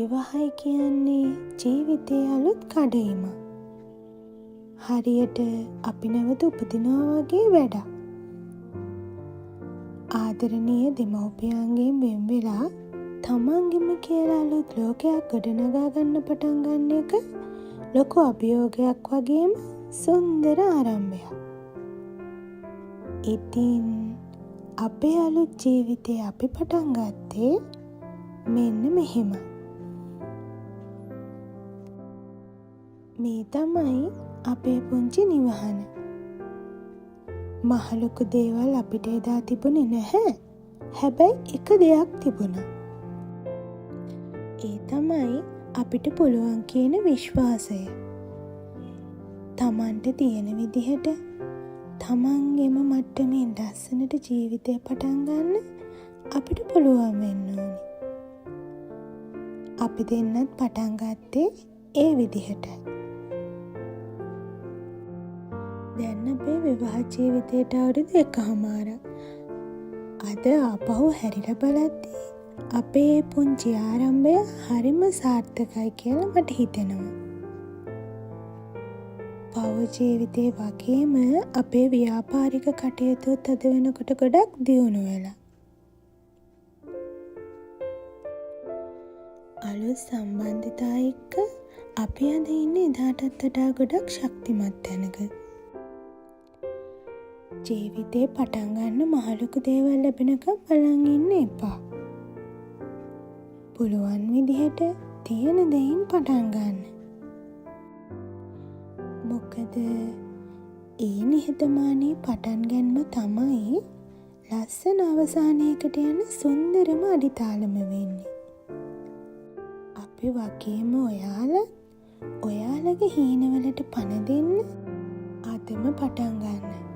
විවාහය කියන්නේ ජීවිතයේ අලුත් කඩයිම. හරියට අපි නැවත උපදිනවා වගේ වැඩක්. ආදරණීය දෙමව්පියන්ගෙන් වෙන් වෙලා තමන්ගෙම කියලා අලුත් ලෝකයක් ගොඩනගා ගන්න පටන් ගන්න එක ලොකු අභියෝගයක් වගේම සුන්දර ආරම්භයක්. ඉතින් අපේ අලුත් ජීවිතේ අපි පටන් ගත්තේ මෙන්න මෙහෙම. මේ තමයි අපේ පුංචි නිවහන. මහ ලොකු දේවල් අපිට එදා තිබුණේ නැහැ. හැබැයි එක දෙයක් තිබුණා. ඒ තමයි අපිට පුළුවන් කියන විශ්වාසය. තමන්ට තියෙන විදිහට තමන්ගෙම මට්ටමින් ලස්සනට ජීවිතය පටන් ගන්න අපිට පුළුවන් වෙන්න ඕනි. අපි දෙන්නත් පටන් ගත්තේ ඒ විදිහටයි. දැන් අපේ විවාහ ජීවිතයට අවුරුදු 1.5. අද ආපහු හැරිලා බලද්දී අපේ පුංචි ආරම්භය හරිම සාර්ථකයි කියලා මට හිතෙනවා. පව ජීවිතේ වගේම අපේ ව්‍යාපාරික කටයුතුත් අද වෙනකොට ගොඩක් දියුණු වෙලා. අලුත් සම්බන්ධතා එක්ක අපි අද ඉන්නේ එදාටත් වඩා ගොඩක් ශක්තිමත් තැනක. ජීවිතේ පටන් ගන්න මහ ලොකු දේවල් ලැබෙනකම් බලන් ඉන්න එපා. පුළුවන් විදිහට තියෙන දෙයින් පටන් ගන්න. මොකද ඒ නිහතමානී පටන් ගැනීම තමයි ලස්සන අවසානයකට යන සුන්දරම අඩිතාලම වෙන්නේ. අපි වගේම ඔයාලගේ හීනවලට පණ දෙන්න අදම පටන් ගන්න.